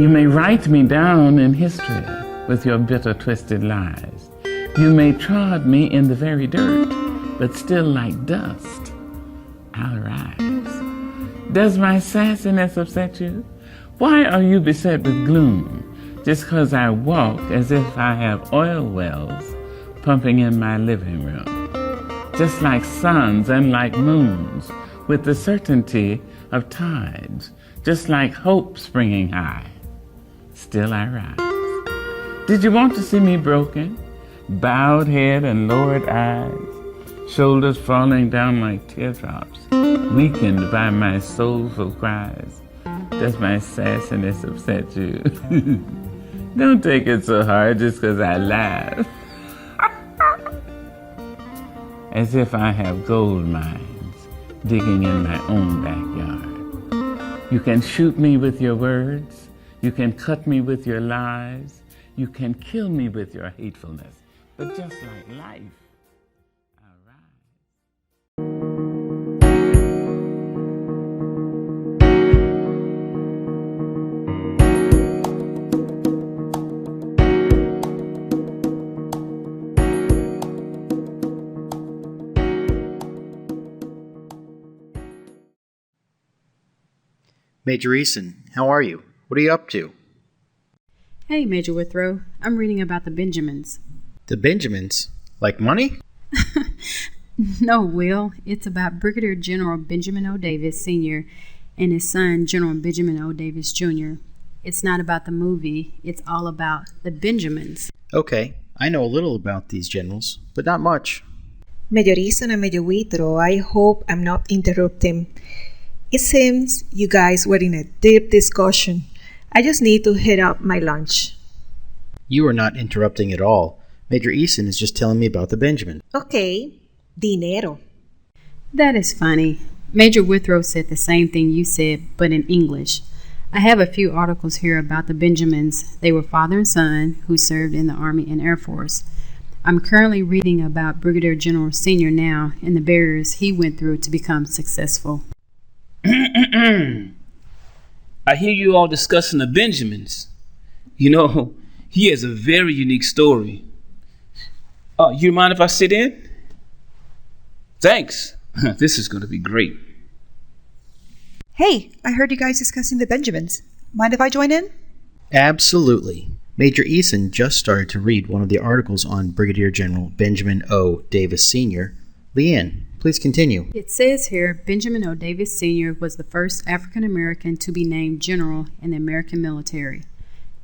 You may write me down in history with your bitter, twisted lies. You may trod me in the very dirt, but still like dust, I'll rise. Does my sassiness upset you? Why are you beset with gloom just 'cause I walk as if I have oil wells pumping in my living room? Just like suns and like moons, with the certainty of tides, just like hope springing high, still I rise. Did you want to see me broken? Bowed head and lowered eyes, shoulders falling down like teardrops, weakened by my soulful cries. Does my sassiness upset you? Don't take it so hard just 'cause I laugh. As if I have gold mines digging in my own backyard. You can shoot me with your words. You can cut me with your lies. You can kill me with your hatefulness. But just like life, I rise. Major Eason, how are you? What are you up to? Hey, Major Withrow. I'm reading about the Benjamins. The Benjamins? Like money? No, Will. It's about Brigadier General Benjamin O. Davis, Sr. and his son, General Benjamin O. Davis, Jr. It's not about the movie. It's all about the Benjamins. Okay, I know a little about these generals, but not much. Major Eason and Major Withrow, I hope I'm not interrupting. It seems you guys were in a deep discussion. I just need to heat up my lunch. You are not interrupting at all. Major Eason is just telling me about the Benjamin. Okay, dinero. That is funny. Major Withrow said the same thing you said, but in English. I have a few articles here about the Benjamins. They were father and son who served in the Army and Air Force. I'm currently reading about Brigadier General Sr. now and the barriers he went through to become successful. I hear you all discussing the Benjamins. You know, he has a very unique story. You mind if I sit in? Thanks. This is going to be great. Hey, I heard you guys discussing the Benjamins. Mind if I join in? Absolutely. Major Eason just started to read one of the articles on Brigadier General Benjamin O. Davis Sr. Leanne, please continue. It says here, Benjamin O. Davis Sr. was the first African American to be named general in the American military.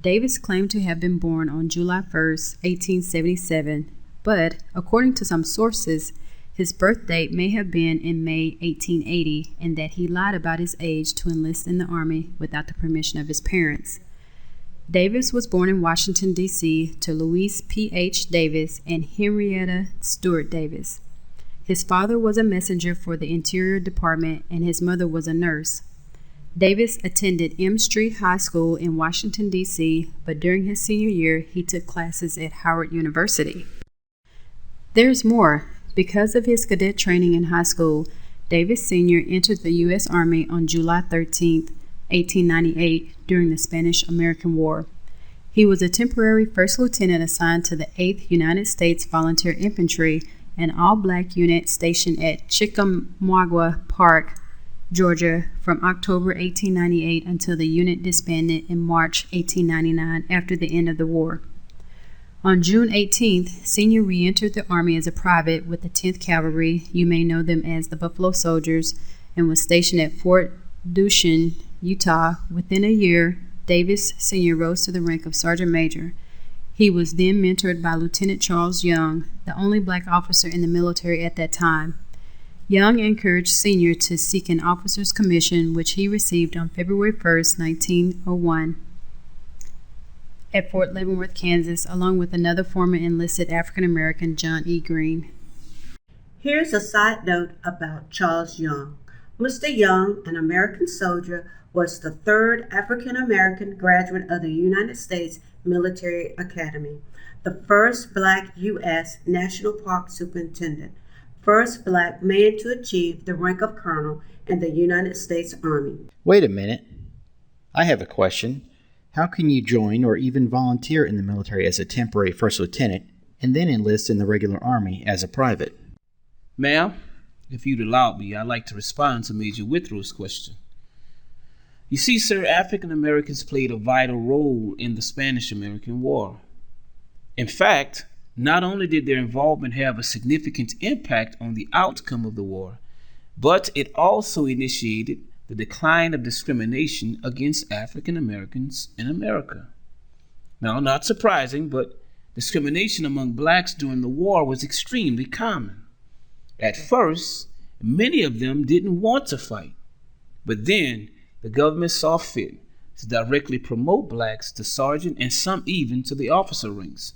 Davis claimed to have been born on July 1st, 1877, but according to some sources, his birth date may have been in May 1880 and that he lied about his age to enlist in the Army without the permission of his parents. Davis was born in Washington, D.C. to Louise P.H. Davis and Henrietta Stewart Davis. His father was a messenger for the Interior Department and his mother was a nurse. Davis attended M Street High School in Washington, D.C., but during his senior year, he took classes at Howard University. There's more. Because of his cadet training in high school, Davis Sr. entered the U.S. Army on July 13, 1898, during the Spanish-American War. He was a temporary first lieutenant assigned to the 8th United States Volunteer Infantry, an all-black unit stationed at Chickamauga Park, Georgia, from October 1898 until the unit disbanded in March 1899 after the end of the war. On June 18th, Sr. re-entered the Army as a private with the 10th Cavalry, you may know them as the Buffalo Soldiers, and was stationed at Fort Dushan, Utah. Within a year, Davis Sr. rose to the rank of Sergeant Major. He was then mentored by Lieutenant Charles Young, the only black officer in the military at that time. Young encouraged Sr. to seek an officer's commission, which he received on February 1st, 1901. At Fort Leavenworth, Kansas, along with another former enlisted African-American, John E. Green. Here's a side note about Charles Young. Mr. Young, an American soldier, was the third African-American graduate of the United States Military Academy, the first black U.S. National Park Superintendent, first black man to achieve the rank of colonel in the United States Army. Wait a minute. I have a question. How can you join or even volunteer in the military as a temporary first lieutenant and then enlist in the regular Army as a private? Ma'am, if you'd allow me, I'd like to respond to Major Withrow's question. You see, sir, African Americans played a vital role in the Spanish-American War. In fact, not only did their involvement have a significant impact on the outcome of the war, but it also initiated the decline of discrimination against African Americans in America. Now, not surprising, but discrimination among blacks during the war was extremely common. At first, many of them didn't want to fight, but then the government saw fit to directly promote blacks to sergeant and some even to the officer ranks.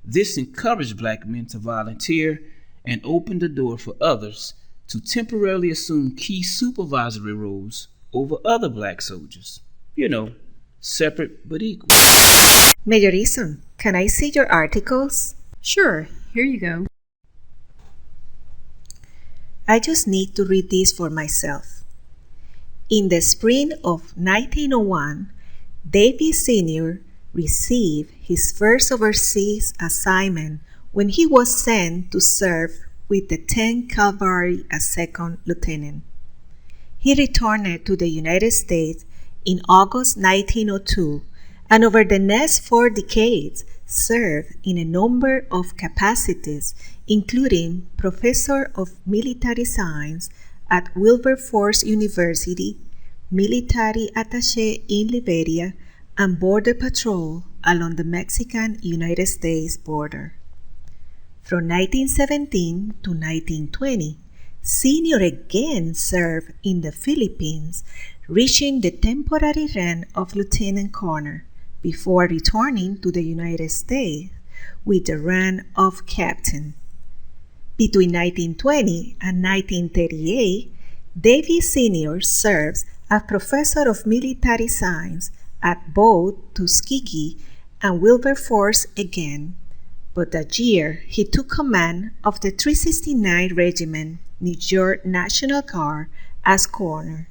This encouraged black men to volunteer and opened the door for others to temporarily assume key supervisory roles over other black soldiers. Separate but equal. Major Eason, can I see your articles? Sure, here you go. I just need to read this for myself. In the spring of 1901, Davis Sr. received his first overseas assignment when he was sent to serve with the 10th Cavalry as second lieutenant. He returned to the United States in August 1902 and over the next 4 decades served in a number of capacities, including Professor of Military Science at Wilberforce University, Military Attaché in Liberia, and Border Patrol along the Mexican-United States border. From 1917 to 1920, Sr. again served in the Philippines, reaching the temporary rank of lieutenant colonel before returning to the United States with the rank of captain. Between 1920 and 1938, Davis Sr. serves as professor of military science at both Tuskegee and Wilberforce again, but that year he took command of the 369th Regiment, New York National Guard, as colonel.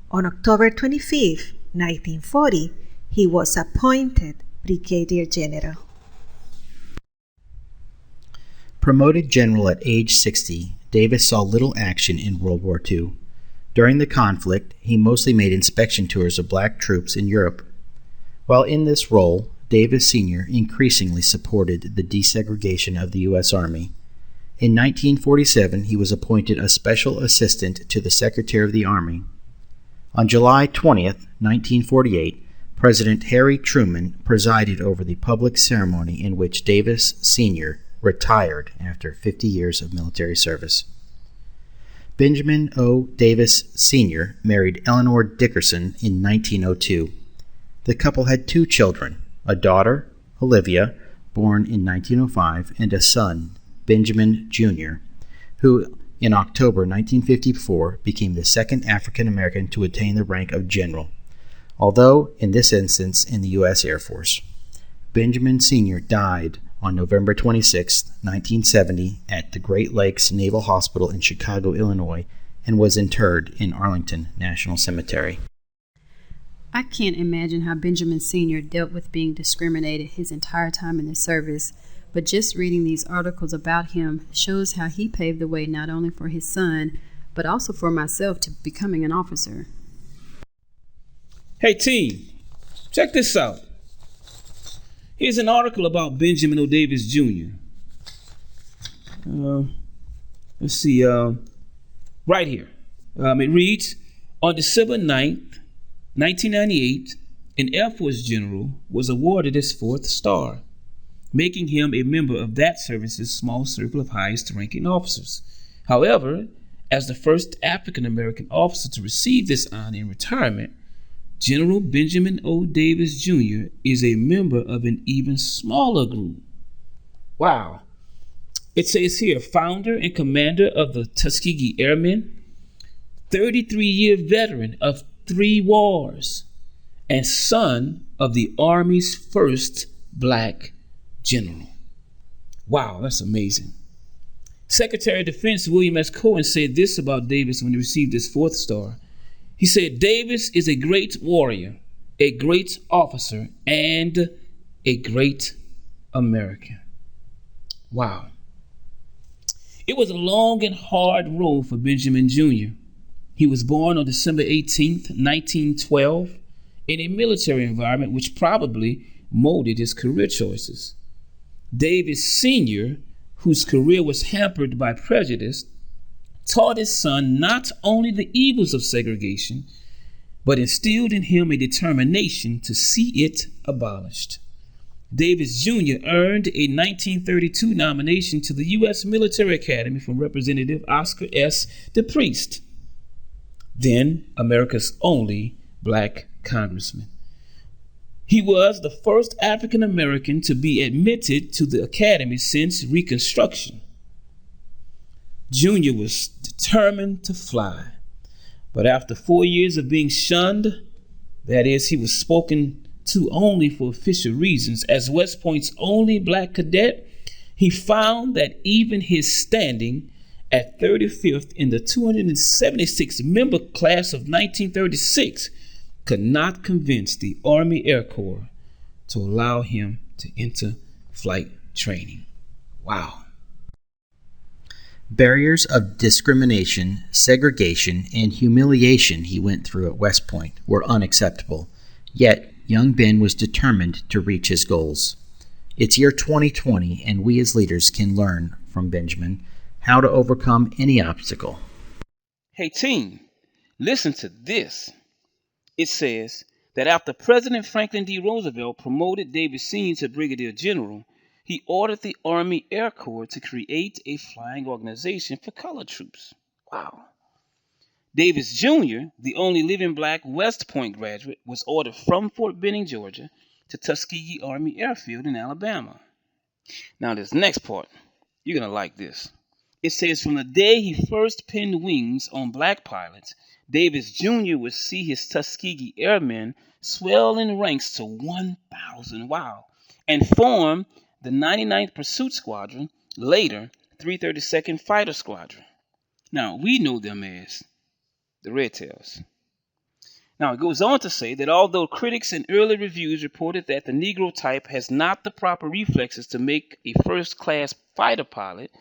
On October 25, 1940, he was appointed Brigadier General. Promoted general at age 60, Davis saw little action in World War II. During the conflict, he mostly made inspection tours of black troops in Europe. While in this role, Davis Sr. increasingly supported the desegregation of the U.S. Army. In 1947, he was appointed a special assistant to the Secretary of the Army. On July 20, 1948, President Harry Truman presided over the public ceremony in which Davis Sr. retired after 50 years of military service. Benjamin O. Davis Sr. married Eleanor Dickerson in 1902. The couple had 2 children, a daughter, Olivia, born in 1905, and a son, Benjamin Jr., who in October 1954 became the second African American to attain the rank of general, although in this instance in the U.S. Air Force. Benjamin Sr. died on November 26, 1970, at the Great Lakes Naval Hospital in Chicago, Illinois, and was interred in Arlington National Cemetery. I can't imagine how Benjamin Sr. dealt with being discriminated his entire time in the service, but just reading these articles about him shows how he paved the way not only for his son, but also for myself to becoming an officer. Hey team, check this out. Here's an article about Benjamin O. Davis Jr. Let's see, right here. It reads, on December 9th, 1998, an Air Force general was awarded his 4th star, making him a member of that service's small circle of highest-ranking officers. However, as the first African-American officer to receive this honor in retirement, General Benjamin O. Davis Jr. is a member of an even smaller group. Wow. It says here, founder and commander of the Tuskegee Airmen, 33-year veteran of 3 wars, and son of the Army's first black general. Wow, that's amazing. Secretary of Defense William S. Cohen said this about Davis when he received his 4th star. He said, Davis is a great warrior, a great officer, and a great American. Wow. It was a long and hard road for Benjamin Jr. He was born on December 18th, 1912, in a military environment which probably molded his career choices. Davis Sr., whose career was hampered by prejudice, taught his son not only the evils of segregation, but instilled in him a determination to see it abolished. Davis Jr. earned a 1932 nomination to the U.S. Military Academy from Representative Oscar S. DePriest, then America's only black congressman. He was the first African American to be admitted to the Academy since Reconstruction. Jr. was determined to fly, but after 4 years of being shunned, that is, he was spoken to only for official reasons, as West Point's only black cadet, he found that even his standing at 35th in the 276 member class of 1936 could not convince the Army Air Corps to allow him to enter flight training. Wow. Barriers of discrimination, segregation, and humiliation he went through at West Point were unacceptable, yet young Ben was determined to reach his goals. It's year 2020, and we as leaders can learn from Benjamin how to overcome any obstacle. Hey team, listen to this. It says that after President Franklin D. Roosevelt promoted Davis Sr. to Brigadier General, he ordered the Army Air Corps to create a flying organization for colored troops. Wow. Davis Jr., the only living black West Point graduate, was ordered from Fort Benning, Georgia, to Tuskegee Army Airfield in Alabama. Now this next part, you're going to like this. It says from the day he first pinned wings on black pilots, Davis Jr. would see his Tuskegee Airmen swell in ranks to 1,000, wow, and form the 99th Pursuit Squadron, later 332nd Fighter Squadron. Now, we know them as the Red Tails. Now, it goes on to say that although critics in early reviews reported that the Negro type has not the proper reflexes to make a first-class fighter pilot,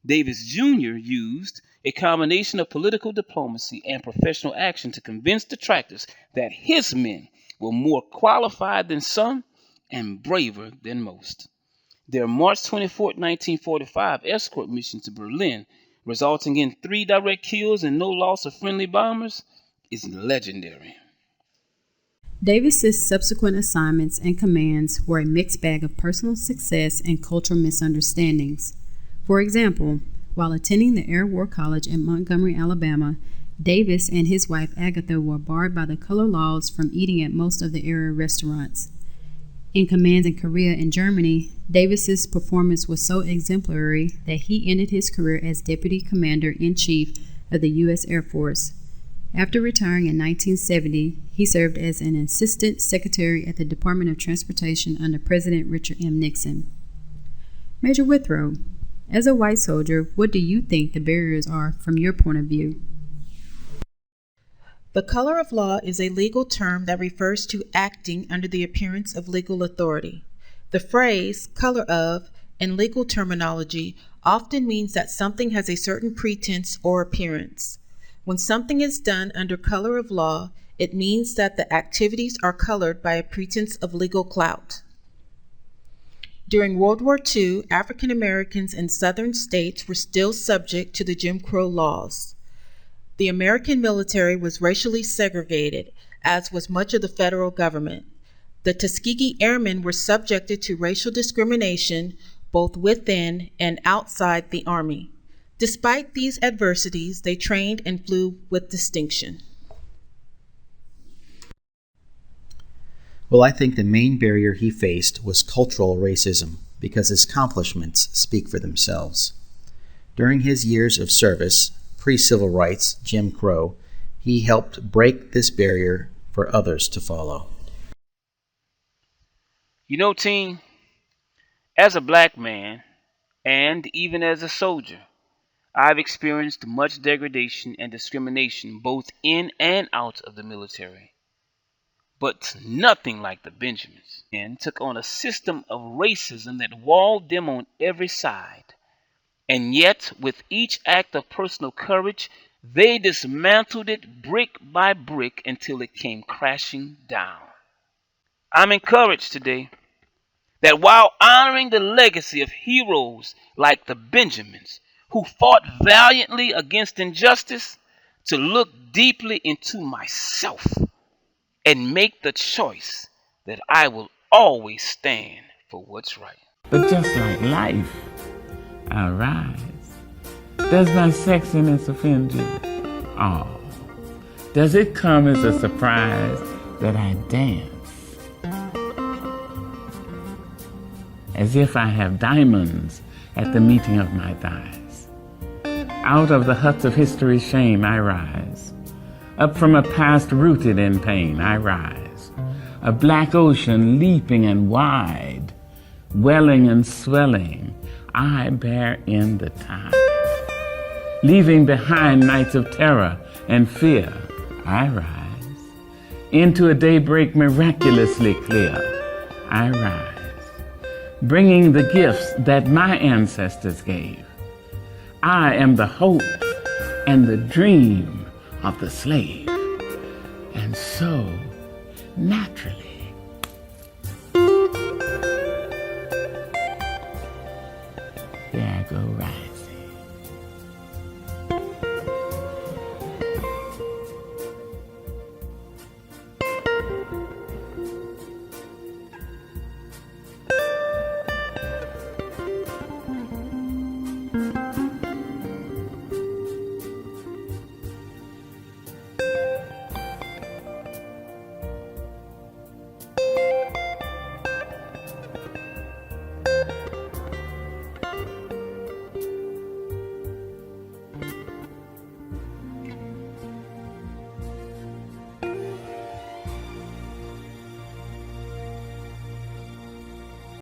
Davis Jr. used a combination of political diplomacy and professional action to convince detractors that his men were more qualified than some and braver than most. Their March 24, 1945 escort mission to Berlin, resulting in 3 direct kills and no loss of friendly bombers, is legendary. Davis's subsequent assignments and commands were a mixed bag of personal success and cultural misunderstandings. For example, while attending the Air War College in Montgomery, Alabama, Davis and his wife Agatha were barred by the color laws from eating at most of the area restaurants. In commands in Korea and Germany, Davis's performance was so exemplary that he ended his career as Deputy Commander-in-Chief of the U.S. Air Force. After retiring in 1970, he served as an Assistant Secretary at the Department of Transportation under President Richard M. Nixon. Major Withrow, as a white soldier, what do you think the barriers are from your point of view? The color of law is a legal term that refers to acting under the appearance of legal authority. The phrase color of in legal terminology often means that something has a certain pretense or appearance. When something is done under color of law, it means that the activities are colored by a pretense of legal clout. During World War II, African Americans in southern states were still subject to the Jim Crow laws. The American military was racially segregated, as was much of the federal government. The Tuskegee Airmen were subjected to racial discrimination both within and outside the Army. Despite these adversities, they trained and flew with distinction. Well, I think the main barrier he faced was cultural racism, because his accomplishments speak for themselves. During his years of service, pre-civil rights, Jim Crow, he helped break this barrier for others to follow. You know, team, as a black man, and even as a soldier, I've experienced much degradation and discrimination both in and out of the military. but nothing like the Benjamins, and took on a system of racism that walled them on every side. And yet, with each act of personal courage, they dismantled it brick by brick until it came crashing down. I'm encouraged today that while honoring the legacy of heroes like the Benjamins, who fought valiantly against injustice, to look deeply into myself and make the choice that I will always stand for what's right. But just like life, I'll rise. Does my sexiness offend you? Oh, does it come as a surprise that I dance as if I have diamonds at the meeting of my thighs? Out of the huts of history's shame I rise. Up from a past rooted in pain I rise. A black ocean leaping and wide, welling and swelling, I bear in the tide. Leaving behind nights of terror and fear, I rise. Into a daybreak miraculously clear, I rise. Bringing the gifts that my ancestors gave. I am the hope and the dream of the slave. And so, naturally, here I go rising.